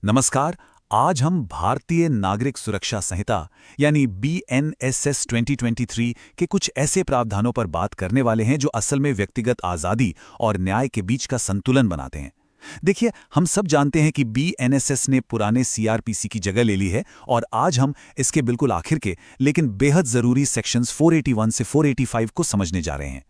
नमस्कार। आज हम भारतीय नागरिक सुरक्षा संहिता यानी BNSS 2023 के कुछ ऐसे प्रावधानों पर बात करने वाले हैं जो असल में व्यक्तिगत आज़ादी और न्याय के बीच का संतुलन बनाते हैं। देखिए, हम सब जानते हैं कि BNSS ने पुराने CRPC की जगह ले ली है और आज हम इसके बिल्कुल आखिर के लेकिन बेहद ज़रूरी सेक्शंस 481 से 485 को समझने जा रहे हैं।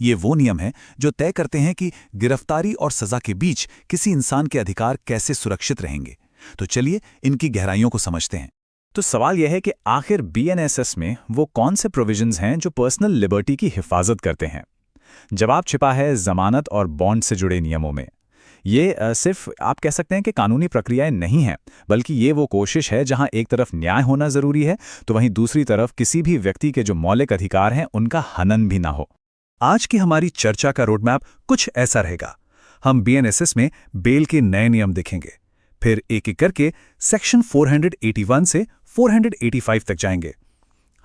ये वो नियम हैं जो तय करते हैं कि गिरफ्तारी और सजा के बीच किसी इंसान के अधिकार कैसे सुरक्षित रहेंगे। तो चलिए इनकी गहराइयों को समझते हैं। तो सवाल यह है कि आखिर BNSS में वो कौन से प्रोविजंस हैं जो पर्सनल लिबर्टी की हिफाजत करते हैं। जवाब छिपा है जमानत और बॉन्ड से जुड़े नियमों में। ये सिर्फ आप कह सकते हैं कि कानूनी प्रक्रियाएं नहीं हैं, बल्कि ये वो कोशिश है जहां एक तरफ न्याय होना जरूरी है तो वहीं दूसरी तरफ किसी भी व्यक्ति के जो मौलिक अधिकार हैं उनका हनन भी ना हो। आज की हमारी चर्चा का रोडमैप कुछ ऐसा रहेगा। हम BNSS में बेल के नए नियम देखेंगे, फिर एक एक करके सेक्शन 481 से 485 तक जाएंगे।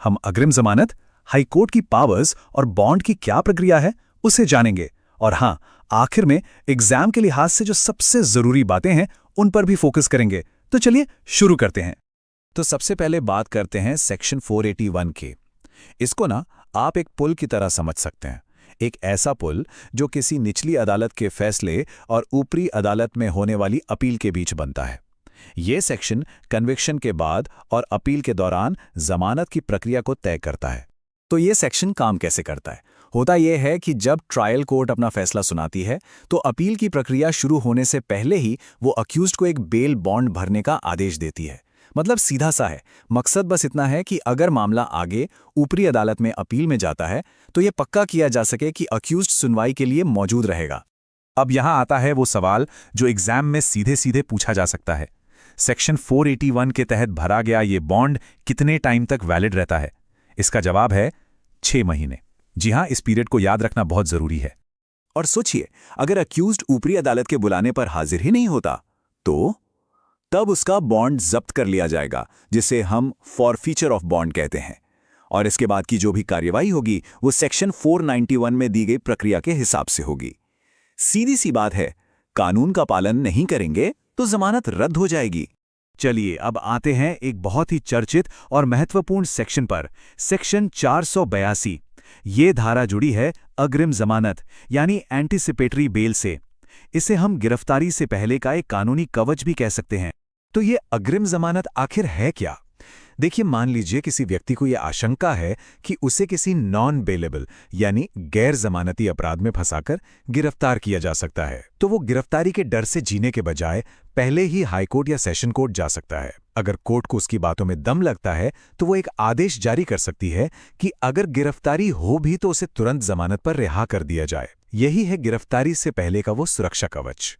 हम अग्रिम जमानत, हाई कोर्ट की पावर्स और बॉन्ड की क्या प्रक्रिया है उसे जानेंगे। और हाँ, आखिर में एग्जाम के लिहाज से जो सबसे जरूरी बातें हैं उन पर भी फोकस करेंगे। तो चलिए शुरू करते हैं। तो सबसे पहले बात करते हैं सेक्शन 481 की। इसको ना आप एक पुल की तरह समझ सकते हैं। एक ऐसा पुल जो किसी निचली अदालत के फैसले और ऊपरी अदालत में होने वाली अपील के बीच बनता है। ये सेक्शन कन्विक्शन के बाद और अपील के दौरान जमानत की प्रक्रिया को तय करता है। तो ये सेक्शन काम कैसे करता है? होता यह है कि जब ट्रायल कोर्ट अपना फैसला सुनाती है तो अपील की प्रक्रिया शुरू होने से पहले ही वो अक्यूज्ड को एक बेल बॉन्ड भरने का आदेश देती है। मतलब सीधा सा है, मकसद बस इतना है कि अगर मामला आगे ऊपरी अदालत में अपील में जाता है तो ये पक्का किया जा सके कि अक्यूज्ड सुनवाई के लिए मौजूद रहेगा। अब यहां आता है वो सवाल जो एग्जाम में सीधे सीधे पूछा जा सकता है। सेक्शन 481 के तहत भरा गया ये बॉन्ड कितने टाइम तक वैलिड रहता है? इसका जवाब है 6 महीने। जी हां, इस पीरियड को याद रखना बहुत जरूरी है। और सोचिए, अगर अक्यूज्ड ऊपरी अदालत के बुलाने पर हाजिर ही नहीं होता तो तब उसका बॉन्ड जब्त कर लिया जाएगा, जिसे हम फॉरफीचर ऑफ बॉन्ड कहते हैं। और इसके बाद की जो भी कार्यवाही होगी वो सेक्शन 491 में दी गई प्रक्रिया के हिसाब से होगी। सीधी सी बात है, कानून का पालन नहीं करेंगे तो जमानत रद्द हो जाएगी। चलिए अब आते हैं एक बहुत ही चर्चित और महत्वपूर्ण सेक्शन पर, सेक्शन 482। ये धारा जुड़ी है अग्रिम जमानत यानी एंटीसिपेटरी बेल से। इसे हम गिरफ्तारी से पहले का एक कानूनी कवच भी कह सकते हैं। तो ये अग्रिम जमानत आखिर है क्या? देखिए, मान लीजिए किसी व्यक्ति को यह आशंका है कि उसे किसी नॉन बेलेबल यानी गैर जमानती अपराध में फंसाकर गिरफ्तार किया जा सकता है, तो वो गिरफ्तारी के डर से जीने के बजाय पहले ही हाईकोर्ट या सेशन कोर्ट जा सकता है। अगर कोर्ट को उसकी बातों में दम लगता है तो वो एक आदेश जारी कर सकती है कि अगर गिरफ्तारी हो भी तो उसे तुरंत जमानत पर रिहा कर दिया जाए। यही है गिरफ्तारी से पहले का वो सुरक्षा कवच।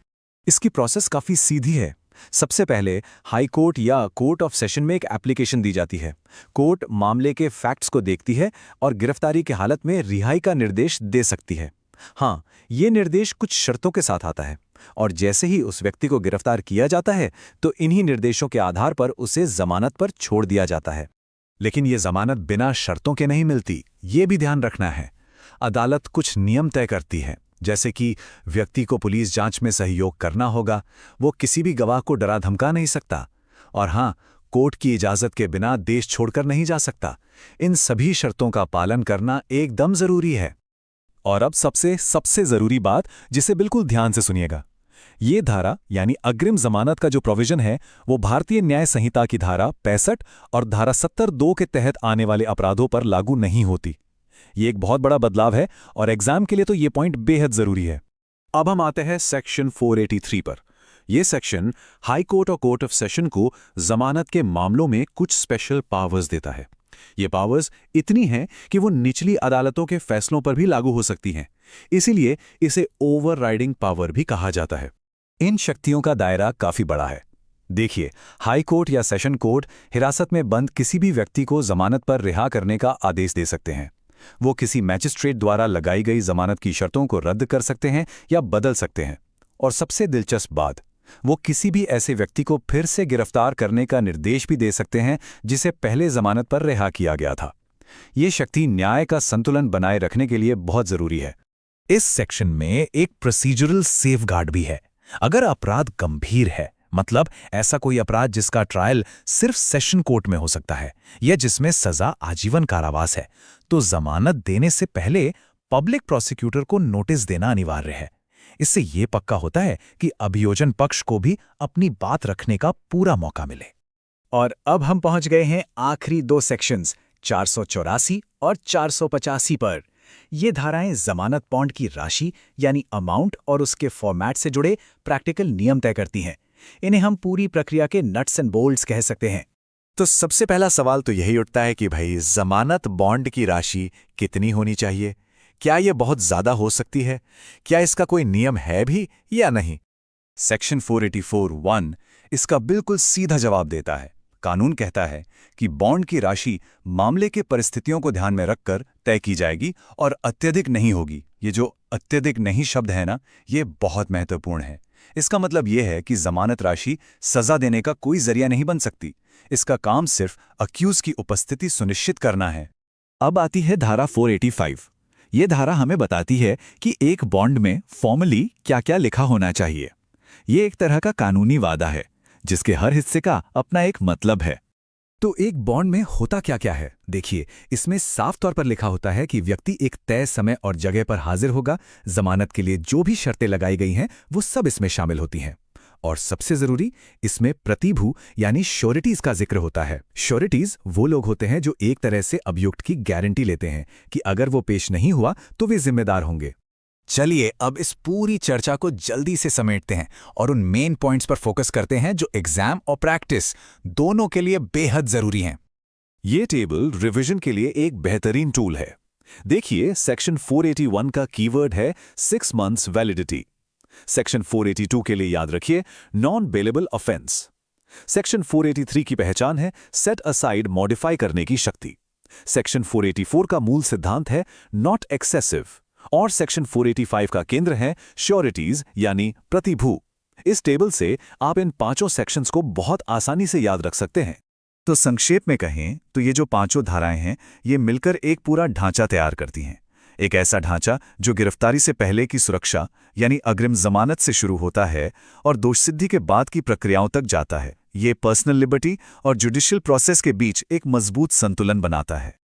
इसकी प्रोसेस काफी सीधी है। सबसे पहले हाई कोर्ट या कोर्ट ऑफ सेशन में एक एप्लीकेशन दी जाती है। कोर्ट मामले के फैक्ट्स को देखती है और गिरफ्तारी की हालत में रिहाई का निर्देश दे सकती है। हाँ, ये निर्देश कुछ शर्तों के साथ आता है और जैसे ही उस व्यक्ति को गिरफ्तार किया जाता है तो इन्हीं निर्देशों के आधार पर उसे जमानत पर छोड़ दिया जाता है। लेकिन ये जमानत बिना शर्तों के नहीं मिलती, ये भी ध्यान रखना है। अदालत कुछ नियम तय करती है, जैसे कि व्यक्ति को पुलिस जांच में सहयोग करना होगा, वो किसी भी गवाह को डरा धमका नहीं सकता, और हाँ, कोर्ट की इजाजत के बिना देश छोड़कर नहीं जा सकता। इन सभी शर्तों का पालन करना एकदम जरूरी है। और अब सबसे जरूरी बात, जिसे बिल्कुल ध्यान से सुनिएगा। ये धारा यानी अग्रिम जमानत का जो प्रोविजन है वो भारतीय न्याय संहिता की धारा 65 और धारा 70(2) के तहत आने वाले अपराधों पर लागू नहीं होती। ये एक बहुत बड़ा बदलाव है और एग्जाम के लिए तो ये पॉइंट बेहद जरूरी है। अब हम आते हैं सेक्शन 483 पर। यह सेक्शन हाई कोर्ट और कोर्ट ऑफ सेशन को जमानत के मामलों में कुछ स्पेशल पावर्स देता है। ये पावर्स इतनी हैं कि वो निचली अदालतों के फैसलों पर भी लागू हो सकती हैं। इसीलिए इसे ओवरराइडिंग पावर भी कहा जाता है। इन शक्तियों का दायरा काफी बड़ा है। देखिए, हाई कोर्ट या सेशन कोर्ट हिरासत में बंद किसी भी व्यक्ति को जमानत पर रिहा करने का आदेश दे सकते हैं। वो किसी मैजिस्ट्रेट द्वारा लगाई गई जमानत की शर्तों को रद्द कर सकते हैं या बदल सकते हैं। और सबसे दिलचस्प बात, वो किसी भी ऐसे व्यक्ति को फिर से गिरफ्तार करने का निर्देश भी दे सकते हैं जिसे पहले जमानत पर रिहा किया गया था। ये शक्ति न्याय का संतुलन बनाए रखने के लिए बहुत जरूरी है। इस सेक्शन में एक प्रोसीजरल सेफगार्ड भी है। अगर अपराध गंभीर है, मतलब ऐसा कोई अपराध जिसका ट्रायल सिर्फ सेशन कोर्ट में हो सकता है या जिसमें सजा आजीवन कारावास है, तो जमानत देने से पहले पब्लिक प्रोसिक्यूटर को नोटिस देना अनिवार्य है। इससे ये पक्का होता है कि अभियोजन पक्ष को भी अपनी बात रखने का पूरा मौका मिले। और अब हम पहुंच गए हैं आखिरी दो सेक्शंस 484 और 485 पर। ये धाराएं जमानत बॉन्ड की राशि यानी अमाउंट और उसके फॉर्मेट से जुड़े प्रैक्टिकल नियम तय करती हैं। इन्हें हम पूरी प्रक्रिया के नट्स एंड बोल्ट्स कह सकते हैं। तो सबसे पहला सवाल तो यही उठता है कि भाई जमानत बॉन्ड की राशि कितनी होनी चाहिए? क्या यह बहुत ज्यादा हो सकती है? क्या इसका कोई नियम है भी या नहीं? सेक्शन 484(1) इसका बिल्कुल सीधा जवाब देता है। कानून कहता है कि बॉन्ड की राशि मामले के परिस्थितियों को ध्यान में रखकर तय की जाएगी और अत्यधिक नहीं होगी। ये जो अत्यधिक नहीं शब्द है ना, ये बहुत महत्वपूर्ण है। इसका मतलब ये है कि जमानत राशि सजा देने का कोई जरिया नहीं बन सकती। इसका काम सिर्फ अक्यूज की उपस्थिति सुनिश्चित करना है। अब आती है धारा 485। ये धारा हमें बताती है कि एक बॉन्ड में फॉर्मली क्या-क्या लिखा होना चाहिए। ये एक तरह का कानूनी वादा है जिसके हर हिस्से का अपना एक मतलब है। तो एक बॉन्ड में होता क्या-क्या है? देखिए, इसमें साफ तौर पर लिखा होता है कि व्यक्ति एक तय समय और जगह पर हाजिर होगा। जमानत के लिए जो भी शर्तें लगाई गई हैं वो सब इसमें शामिल होती हैं। और सबसे जरूरी, इसमें प्रतिभू यानी श्योरिटीज का जिक्र होता है। श्योरिटीज वो लोग होते हैं जो एक तरह से अभियुक्त की गारंटी लेते हैं कि अगर वो पेश नहीं हुआ तो वे जिम्मेदार होंगे। चलिए अब इस पूरी चर्चा को जल्दी से समेटते हैं और उन मेन पॉइंट्स पर फोकस करते हैं जो एग्जाम और प्रैक्टिस दोनों के लिए बेहद जरूरी हैं। ये टेबल रिवीजन के लिए एक बेहतरीन टूल है। देखिए, सेक्शन 481 का कीवर्ड है 6 months वैलिडिटी। सेक्शन 482 के लिए याद रखिए नॉन बेलेबल ऑफेंस। सेक्शन 483 की पहचान है सेट असाइड मॉडिफाई करने की शक्ति। सेक्शन 484 का मूल सिद्धांत है नॉट एक्सेसिव और सेक्शन 485 का केंद्र है श्योरिटीज यानी प्रतिभू। इस टेबल से आप इन पांचों सेक्शंस को बहुत आसानी से याद रख सकते हैं। तो संक्षेप में कहें तो ये जो पांचों धाराएं हैं ये मिलकर एक पूरा ढांचा तैयार करती हैं। एक ऐसा ढांचा जो गिरफ्तारी से पहले की सुरक्षा यानी अग्रिम जमानत से शुरू होता है और दोषसिद्धि के बाद की प्रक्रियाओं तक जाता है। ये पर्सनल लिबर्टी और जुडिशियल प्रोसेस के बीच एक मजबूत संतुलन बनाता है।